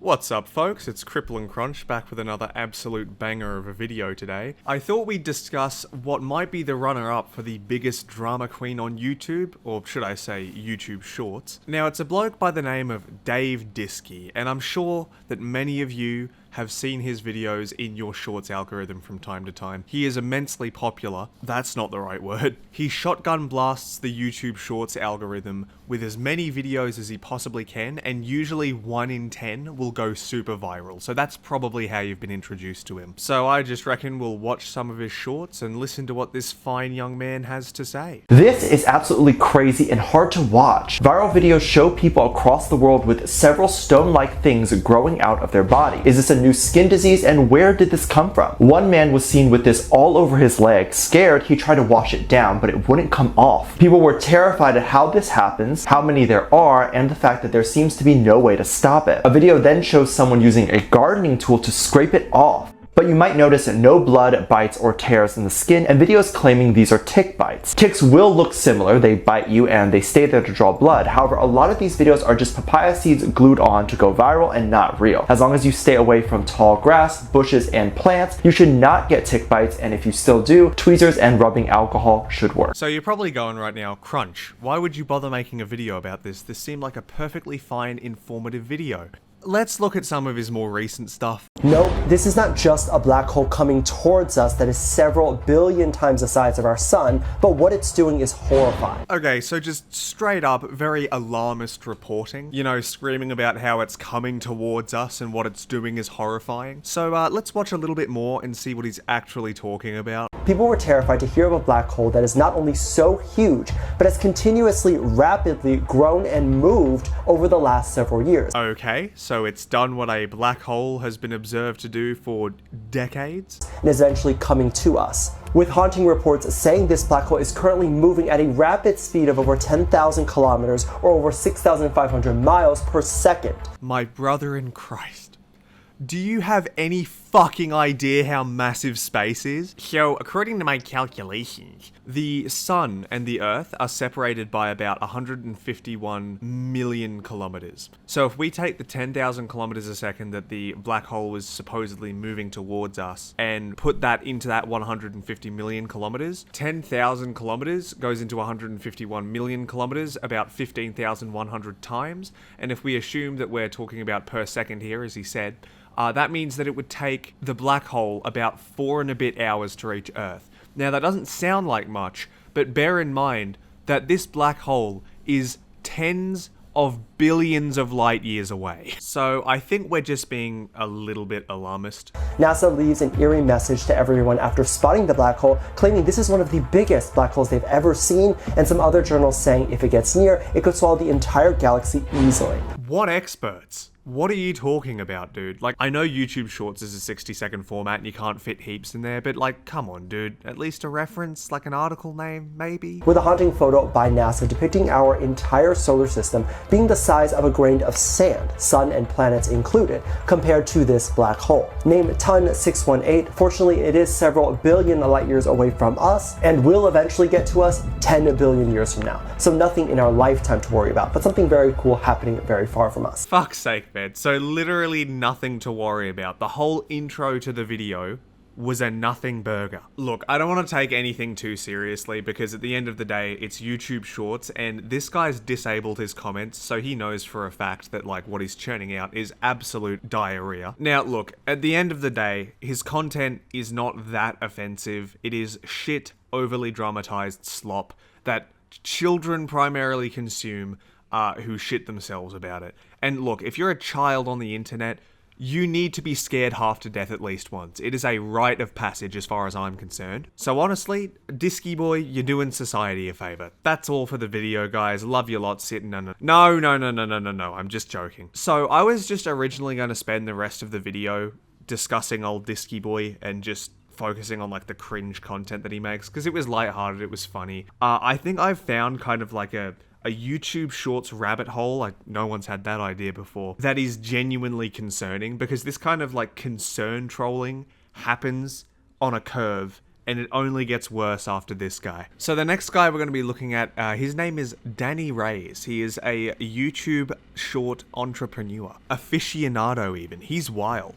What's up folks, it's Cripple and Crunch back with another absolute banger of a video today. I thought we'd discuss what might be the runner-up for the biggest drama queen on YouTube, or should I say YouTube Shorts. Now it's a bloke by the name of Dave Diskey, and I'm sure that many of you have seen his videos in your Shorts algorithm from time to time. He is immensely popular. That's not the right word. He shotgun blasts the YouTube Shorts algorithm with as many videos as he possibly can, and usually 1 in 10 will go super viral. So that's probably how you've been introduced to him. So I just reckon we'll watch some of his shorts and listen to what this fine young man has to say. This is absolutely crazy and hard to watch. Viral videos show people across the world with several stone-like things growing out of their body. Is this a new skin disease, and where did this come from? One man was seen with this all over his leg. Scared, he tried to wash it down, but it wouldn't come off. People were terrified at how this happens, how many there are, and the fact that there seems to be no way to stop it. A video then shows someone using a gardening tool to scrape it off. But you might notice no blood, bites, or tears in the skin, and videos claiming these are tick bites. Ticks will look similar, they bite you and they stay there to draw blood. However, a lot of these videos are just papaya seeds glued on to go viral and not real. As long as you stay away from tall grass, bushes, and plants, you should not get tick bites, and if you still do, tweezers and rubbing alcohol should work. So you're probably going right now, Crunch, why would you bother making a video about this? This seemed like a perfectly fine, informative video. Let's look at some of his more recent stuff. Nope, this is not just a black hole coming towards us that is several billion times the size of our sun, but what it's doing is horrifying. Okay, so just straight up, very alarmist reporting. You know, screaming about how it's coming towards us and what it's doing is horrifying. So let's watch a little bit more and see what he's actually talking about. People were terrified to hear of a black hole that is not only so huge, but has continuously, rapidly grown and moved over the last several years. Okay, so it's done what a black hole has been observed to do for decades? And is eventually coming to us. With haunting reports saying this black hole is currently moving at a rapid speed of over 10,000 kilometers or over 6,500 miles per second. My brother in Christ. Do you have any fucking idea how massive space is? So, according to my calculations, the sun and the earth are separated by about 151 million kilometers. So if we take the 10,000 kilometers a second that the black hole was supposedly moving towards us and put that into that 150 million kilometers, 10,000 kilometers goes into 151 million kilometers about 15,100 times. And if we assume that we're talking about per second here, as he said, that means that it would take the black hole about 4 and a bit hours to reach Earth. Now that doesn't sound like much, but bear in mind that this black hole is tens of billions of light years away. So I think we're just being a little bit alarmist. NASA leaves an eerie message to everyone after spotting the black hole, claiming this is one of the biggest black holes they've ever seen, and some other journals saying if it gets near, it could swallow the entire galaxy easily. What experts? What are you talking about, dude? Like, I know YouTube Shorts is a 60-second format and you can't fit heaps in there, but like, come on, dude. At least a reference, like an article name, maybe? With a haunting photo by NASA depicting our entire solar system being the size of a grain of sand, sun and planets included, compared to this black hole. Named Ton 618, fortunately it is several billion light years away from us and will eventually get to us 10 billion years from now. So nothing in our lifetime to worry about, but something very cool happening very far from us. Fuck's sake, man. So literally nothing to worry about. The whole intro to the video was a nothing burger. Look, I don't want to take anything too seriously because at the end of the day, it's YouTube Shorts and this guy's disabled his comments, so he knows for a fact that like what he's churning out is absolute diarrhea. Now look, at the end of the day, his content is not that offensive. It is shit, overly dramatized slop that children primarily consume who shit themselves about it. And look, if you're a child on the internet, you need to be scared half to death at least once. It is a rite of passage as far as I'm concerned. So honestly, Diskey boy, you're doing society a favor. That's all for the video, guys. Love you lot. No, I'm just joking. So I was just originally going to spend the rest of the video discussing old Diskey boy and just focusing on like the cringe content that he makes because it was lighthearted, it was funny. I think I've found kind of like a YouTube Shorts rabbit hole, like no one's had that idea before, that is genuinely concerning because this kind of like concern trolling happens on a curve and it only gets worse after this guy. So the next guy we're going to be looking at, his name is Danny Reyes. He is a YouTube short entrepreneur, aficionado even. He's wild.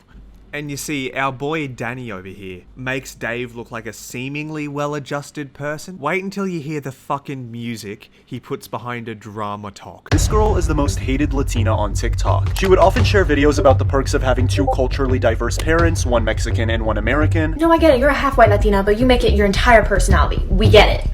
And you see, our boy Danny over here makes Dave look like a seemingly well-adjusted person. Wait until you hear the fucking music he puts behind a drama talk. This girl is the most hated Latina on TikTok. She would often share videos about the perks of having two culturally diverse parents, one Mexican and one American. No, I get it. You're a half-white Latina, but you make it your entire personality. We get it.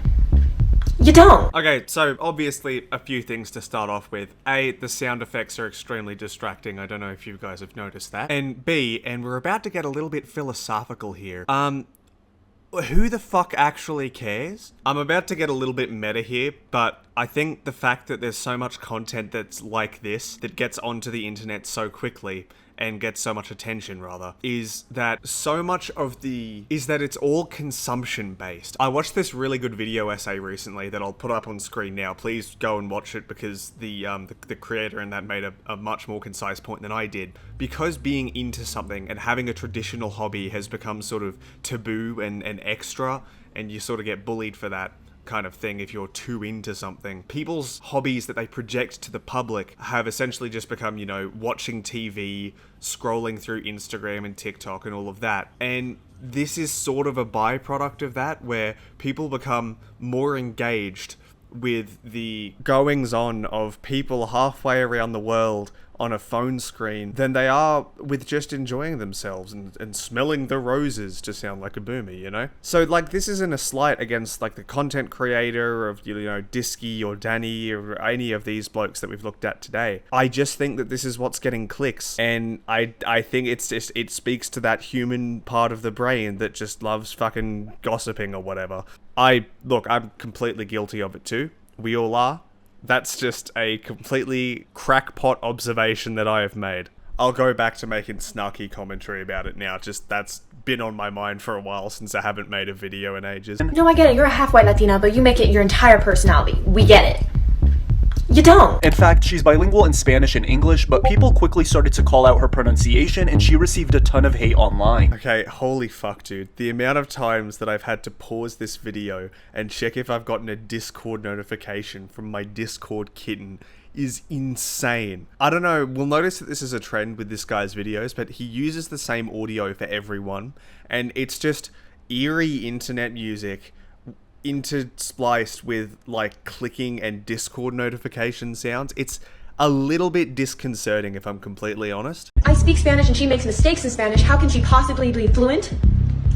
You don't. Okay, so obviously a few things to start off with. A, the sound effects are extremely distracting. I don't know if you guys have noticed that. And B, and we're about to get a little bit philosophical here. Who the fuck actually cares? I'm about to get a little bit meta here, but I think the fact that there's so much content that's like this, that gets onto the internet so quickly, and gets so much attention rather, is that it's all consumption based. I watched this really good video essay recently that I'll put up on screen now. Please go and watch it because the creator in that made a much more concise point than I did. Because being into something and having a traditional hobby has become sort of taboo and extra, and you sort of get bullied for that kind of thing if you're too into something. People's hobbies that they project to the public have essentially just become, you know, watching TV, scrolling through Instagram and TikTok and all of that. And this is sort of a byproduct of that, where people become more engaged with the goings-on of people halfway around the world on a phone screen than they are with just enjoying themselves and smelling the roses, to sound like a boomer, you know? So, like, this isn't a slight against, like, the content creator of, you know, Disky or Danny or any of these blokes that we've looked at today. I just think that this is what's getting clicks, and I think it speaks to that human part of the brain that just loves fucking gossiping or whatever. I'm completely guilty of it too. We all are. That's just a completely crackpot observation that I have made. I'll go back to making snarky commentary about it now. Just that's been on my mind for a while since I haven't made a video in ages. No, I get it. You're a half-white Latina, but you make it your entire personality. We get it. You don't. In fact, she's bilingual in Spanish and English, but people quickly started to call out her pronunciation and she received a ton of hate online. Okay, holy fuck, dude. The amount of times that I've had to pause this video and check if I've gotten a Discord notification from my Discord kitten is insane. I don't know, we'll notice that this is a trend with this guy's videos, but he uses the same audio for everyone, and it's just eerie internet music interspliced with like clicking and Discord notification sounds. It's a little bit disconcerting, if I'm completely honest. I speak Spanish and she makes mistakes in Spanish. How can she possibly be fluent?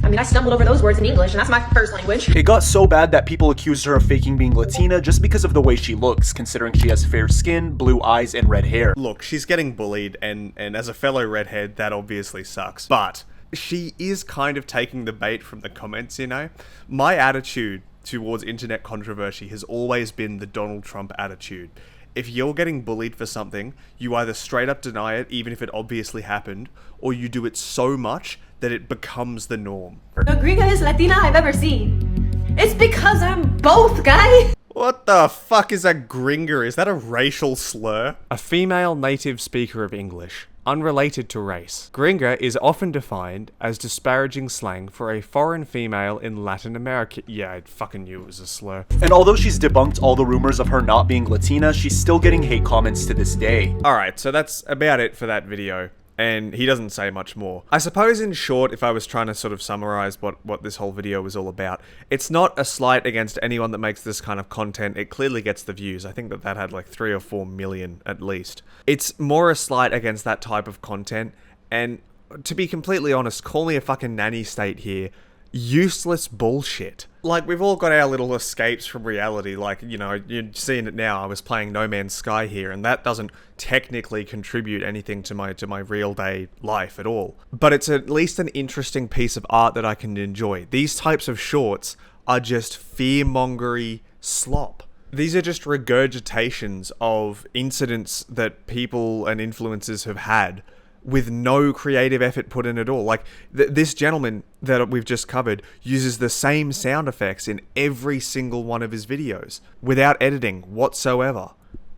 I mean, I stumbled over those words in English, and that's my first language. It got so bad that people accused her of faking being Latina just because of the way she looks, considering she has fair skin, blue eyes, and red hair. Look, she's getting bullied, and as a fellow redhead, that obviously sucks. But she is kind of taking the bait from the comments, you know? My attitude towards internet controversy has always been the Donald Trump attitude. If you're getting bullied for something, you either straight up deny it, even if it obviously happened, or you do it so much that it becomes the norm. The gringest Latina I've ever seen. It's because I'm both, guy. What the fuck is a gringa? Is that a racial slur? A female native speaker of English, unrelated to race. Gringa is often defined as disparaging slang for a foreign female in Latin America. Yeah, I fucking knew it was a slur. And although she's debunked all the rumors of her not being Latina, she's still getting hate comments to this day. Alright, so that's about it for that video. And he doesn't say much more. I suppose in short, if I was trying to sort of summarize what this whole video was all about, it's not a slight against anyone that makes this kind of content. It clearly gets the views. I think that had like 3 or 4 million at least. It's more a slight against that type of content. And to be completely honest, call me a fucking nanny state here. Useless bullshit. Like, we've all got our little escapes from reality. Like, you know, you're seeing it now. I was playing No Man's Sky here, and that doesn't technically contribute anything to my real day life at all. But it's at least an interesting piece of art that I can enjoy. These types of shorts are just fear-mongery slop. These are just regurgitations of incidents that people and influencers have had with no creative effort put in at all. Like, this gentleman that we've just covered uses the same sound effects in every single one of his videos without editing whatsoever.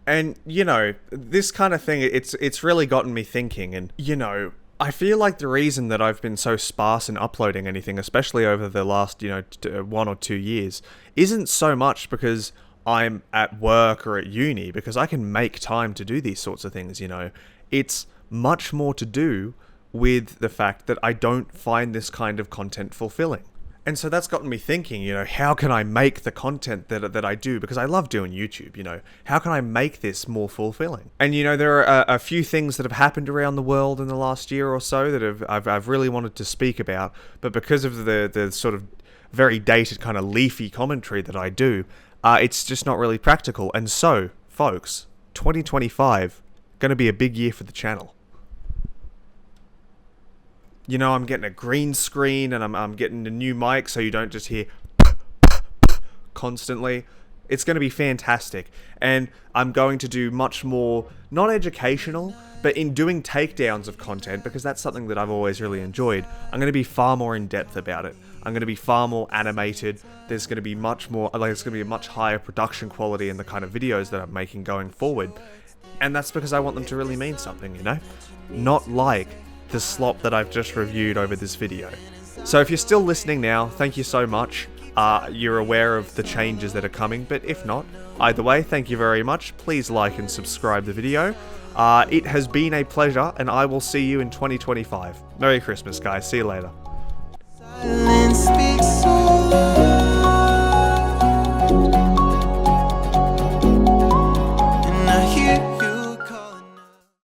And, you know, this kind of thing, it's really gotten me thinking. And, you know, I feel like the reason that I've been so sparse in uploading anything, especially over the last, 1 or 2 years, isn't so much because I'm at work or at uni, because I can make time to do these sorts of things, It's much more to do with the fact that I don't find this kind of content fulfilling. And so that's gotten me thinking, how can I make the content that I do? Because I love doing YouTube, how can I make this more fulfilling? And, there are a few things that have happened around the world in the last year or so that I've really wanted to speak about, but because of the sort of very dated kind of leafy commentary that I do, it's just not really practical. And so, folks, 2025, going to be a big year for the channel. I'm getting a green screen and I'm getting a new mic so you don't just hear constantly. It's going to be fantastic. And I'm going to do much more, not educational, but in doing takedowns of content, because that's something that I've always really enjoyed, I'm going to be far more in depth about it. I'm going to be far more animated. There's going to be it's going to be a much higher production quality in the kind of videos that I'm making going forward. And that's because I want them to really mean something, Not like the slop that I've just reviewed over this video. So if you're still listening now, thank you so much. You're aware of the changes that are coming, but if not, either way, thank you very much. Please like and subscribe the video. It has been a pleasure, and I will see you in 2025. Merry Christmas, guys. See you later. Silence speaks so